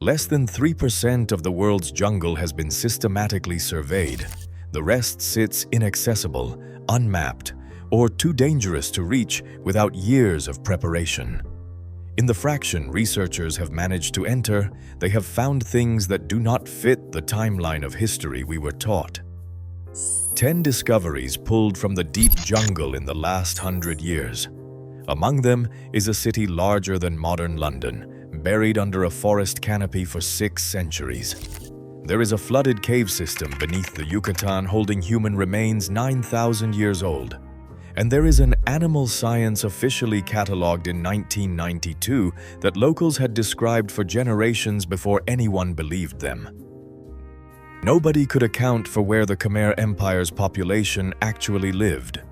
Less than 3% of the world's jungle has been systematically surveyed. The rest sits inaccessible, unmapped, or too dangerous to reach without years of preparation. In the fraction researchers have managed to enter, they have found things that do not fit the timeline of history we were taught. 10 discoveries pulled from the deep jungle in the last 100 years. Among them is a city larger than modern London, buried under a forest canopy for 6 centuries. There is a flooded cave system beneath the Yucatan holding human remains 9,000 years old. And there is an animal science officially catalogued in 1992 that locals had described for generations before anyone believed them. Nobody could account for where the Khmer Empire's population actually lived.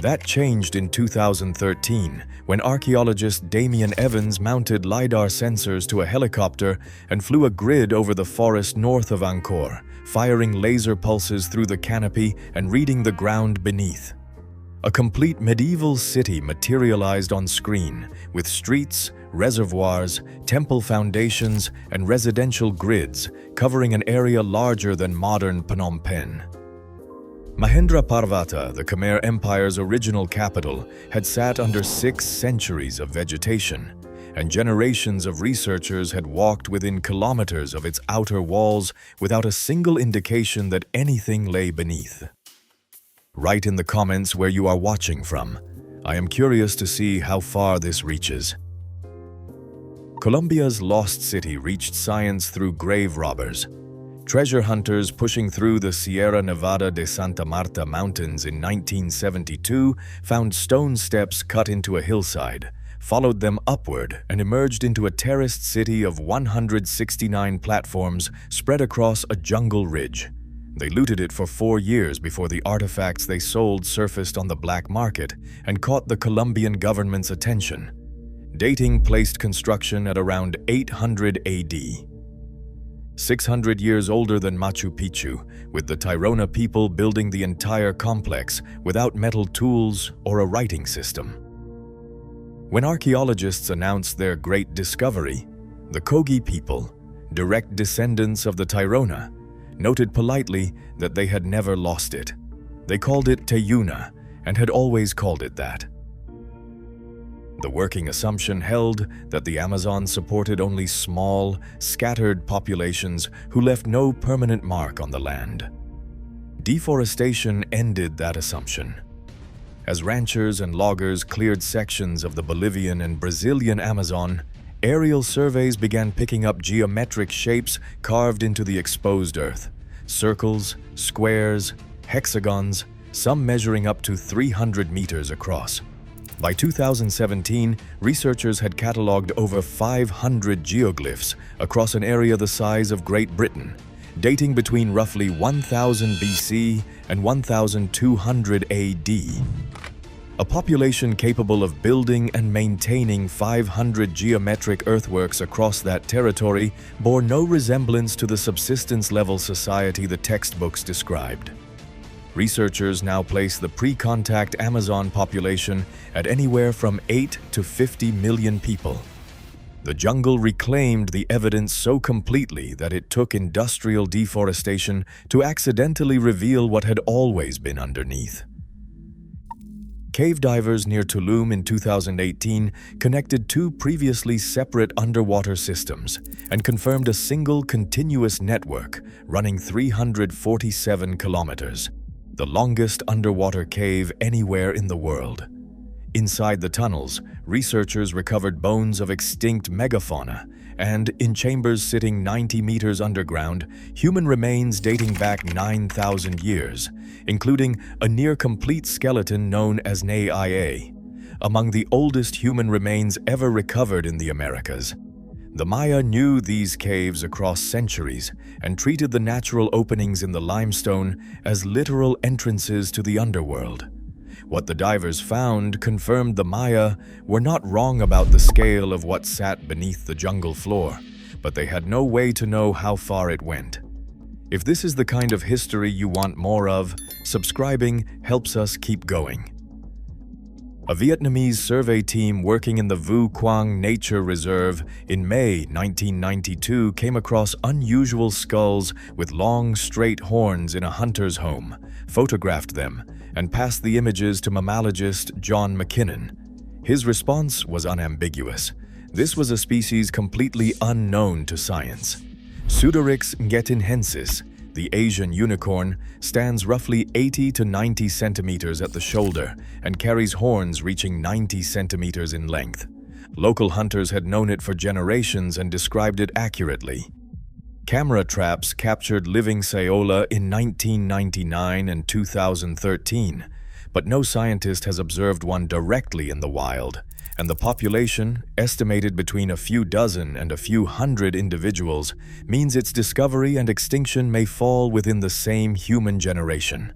That changed in 2013 when archaeologist Damien Evans mounted LiDAR sensors to a helicopter and flew a grid over the forest north of Angkor, firing laser pulses through the canopy and reading the ground beneath. A complete medieval city materialized on screen, with streets, reservoirs, temple foundations, and residential grids covering an area larger than modern Phnom Penh. Mahendraparvata, the Khmer Empire's original capital, had sat under 6 centuries of vegetation, and generations of researchers had walked within kilometers of its outer walls without a single indication that anything lay beneath. Write in the comments where you are watching from. I am curious to see how far this reaches. Colombia's lost city reached science through grave robbers. Treasure hunters pushing through the Sierra Nevada de Santa Marta mountains in 1972 found stone steps cut into a hillside, followed them upward, and emerged into a terraced city of 169 platforms spread across a jungle ridge. They looted it for 4 years before the artifacts they sold surfaced on the black market and caught the Colombian government's attention. Dating placed construction at around 800 AD. 600 years older than Machu Picchu, with the Tairona people building the entire complex without metal tools or a writing system. When archaeologists announced their great discovery, the Kogi people, direct descendants of the Tairona, noted politely that they had never lost it. They called it Tayuna and had always called it that. The working assumption held that the Amazon supported only small, scattered populations who left no permanent mark on the land. Deforestation ended that assumption. As ranchers and loggers cleared sections of the Bolivian and Brazilian Amazon, aerial surveys began picking up geometric shapes carved into the exposed earth. Circles, squares, hexagons, some measuring up to 300 meters across. By 2017, researchers had catalogued over 500 geoglyphs across an area the size of Great Britain, dating between roughly 1000 BC and 1200 AD. A population capable of building and maintaining 500 geometric earthworks across that territory bore no resemblance to the subsistence-level society the textbooks described. Researchers now place the pre-contact Amazon population at anywhere from 8 to 50 million people. The jungle reclaimed the evidence so completely that it took industrial deforestation to accidentally reveal what had always been underneath. Cave divers near Tulum in 2018 connected 2 previously separate underwater systems and confirmed a single continuous network running 347 kilometers. The longest underwater cave anywhere in the world. Inside the tunnels, researchers recovered bones of extinct megafauna, and in chambers sitting 90 meters underground, human remains dating back 9,000 years, including a near-complete skeleton known as Na'ia, among the oldest human remains ever recovered in the Americas. The Maya knew these caves across centuries and treated the natural openings in the limestone as literal entrances to the underworld. What the divers found confirmed the Maya were not wrong about the scale of what sat beneath the jungle floor, but they had no way to know how far it went. If this is the kind of history you want more of, subscribing helps us keep going. A Vietnamese survey team working in the Vu Quang Nature Reserve in May 1992 came across unusual skulls with long, straight horns in a hunter's home, photographed them, and passed the images to mammalogist John McKinnon. His response was unambiguous. This was a species completely unknown to science. Pseudorix ngetinhensis, the Asian unicorn, stands roughly 80 to 90 centimeters at the shoulder and carries horns reaching 90 centimeters in length. Local hunters had known it for generations and described it accurately. Camera traps captured living Saola in 1999 and 2013, but no scientist has observed one directly in the wild, and the population, estimated between a few dozen and a few hundred individuals, means its discovery and extinction may fall within the same human generation.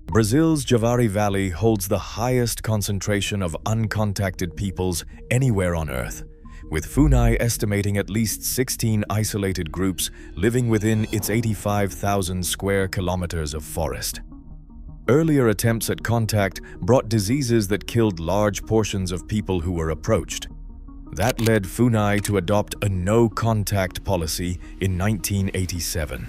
Brazil's Javari Valley holds the highest concentration of uncontacted peoples anywhere on Earth, with FUNAI estimating at least 16 isolated groups living within its 85,000 square kilometers of forest. Earlier attempts at contact brought diseases that killed large portions of people who were approached. That led FUNAI to adopt a no-contact policy in 1987.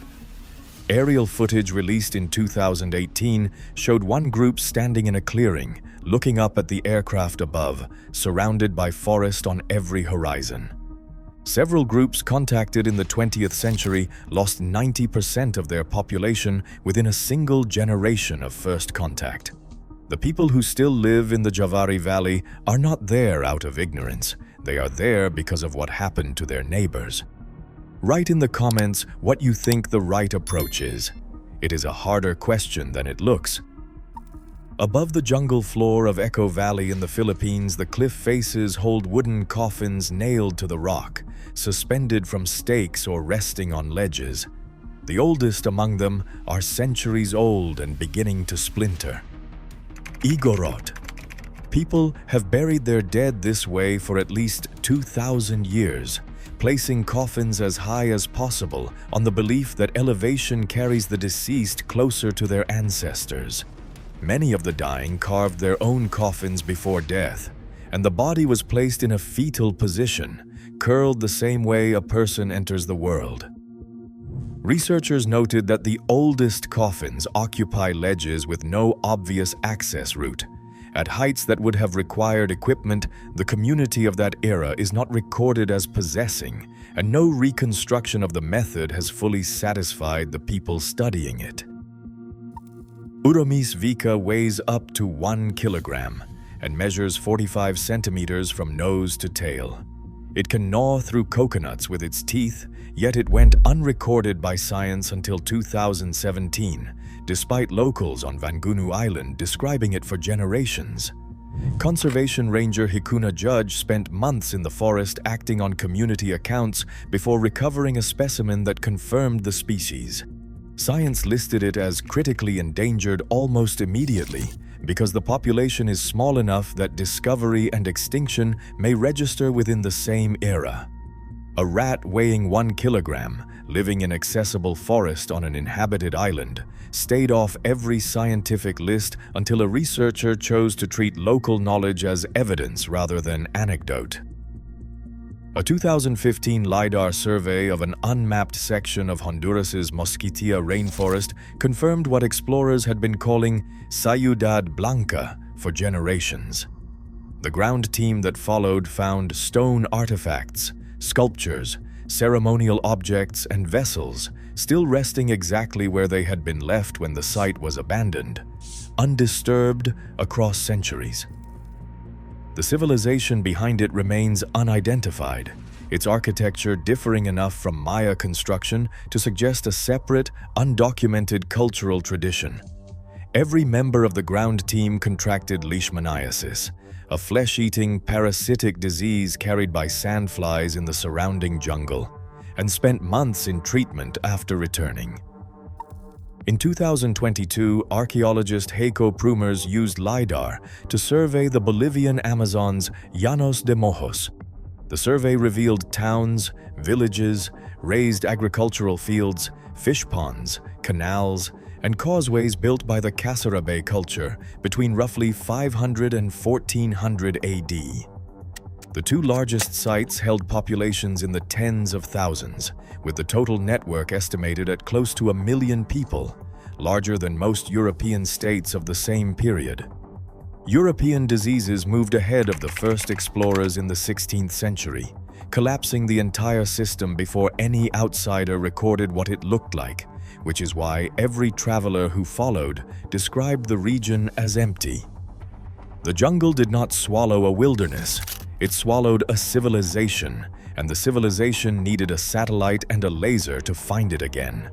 Aerial footage released in 2018 showed one group standing in a clearing, looking up at the aircraft above, surrounded by forest on every horizon. Several groups contacted in the 20th century lost 90% of their population within a single generation of first contact. The people who still live in the Javari Valley are not there out of ignorance. They are there because of what happened to their neighbors. Write in the comments what you think the right approach is. It is a harder question than it looks. Above the jungle floor of Echo Valley in the Philippines, the cliff faces hold wooden coffins nailed to the rock, suspended from stakes or resting on ledges. The oldest among them are centuries old and beginning to splinter. Igorot. People have buried their dead this way for at least 2,000 years, placing coffins as high as possible on the belief that elevation carries the deceased closer to their ancestors. Many of the dying carved their own coffins before death, and the body was placed in a fetal position, curled the same way a person enters the world. Researchers noted that the oldest coffins occupy ledges with no obvious access route. At heights that would have required equipment, the community of that era is not recorded as possessing, and no reconstruction of the method has fully satisfied the people studying it. Uromis vica weighs up to 1 kilogram and measures 45 centimeters from nose to tail. It can gnaw through coconuts with its teeth, yet it went unrecorded by science until 2017, despite locals on Vangunu Island describing it for generations. Conservation ranger Hikuna Judge spent months in the forest acting on community accounts before recovering a specimen that confirmed the species. Science listed it as critically endangered almost immediately because the population is small enough that discovery and extinction may register within the same era. A rat weighing 1 kilogram, living in accessible forest on an inhabited island, stayed off every scientific list until a researcher chose to treat local knowledge as evidence rather than anecdote. A 2015 LiDAR survey of an unmapped section of Honduras's Mosquitia rainforest confirmed what explorers had been calling Ciudad Blanca for generations. The ground team that followed found stone artifacts, sculptures, ceremonial objects, and vessels still resting exactly where they had been left when the site was abandoned, undisturbed across centuries. The civilization behind it remains unidentified, its architecture differing enough from Maya construction to suggest a separate, undocumented cultural tradition. Every member of the ground team contracted leishmaniasis, a flesh-eating parasitic disease carried by sandflies in the surrounding jungle, and spent months in treatment after returning. In 2022, archaeologist Heiko Prumers used LiDAR to survey the Bolivian Amazon's Llanos de Mojos. The survey revealed towns, villages, raised agricultural fields, fish ponds, canals, and causeways built by the Kasarabe culture between roughly 500 and 1400 AD. The two largest sites held populations in the tens of thousands, with the total network estimated at close to 1 million people, larger than most European states of the same period. European diseases moved ahead of the first explorers in the 16th century, collapsing the entire system before any outsider recorded what it looked like, which is why every traveler who followed described the region as empty. The jungle did not swallow a wilderness, it swallowed a civilization, and the civilization needed a satellite and a laser to find it again.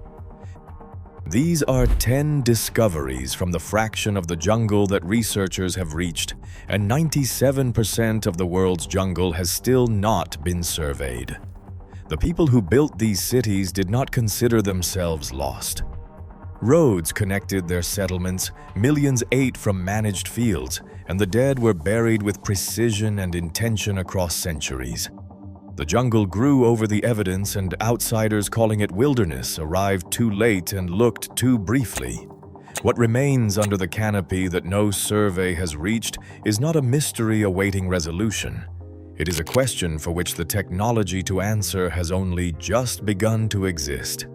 These are 10 discoveries from the fraction of the jungle that researchers have reached, and 97% of the world's jungle has still not been surveyed. The people who built these cities did not consider themselves lost. Roads connected their settlements, millions ate from managed fields, and the dead were buried with precision and intention across centuries. The jungle grew over the evidence, and outsiders calling it wilderness arrived too late and looked too briefly. What remains under the canopy that no survey has reached is not a mystery awaiting resolution. It is a question for which the technology to answer has only just begun to exist.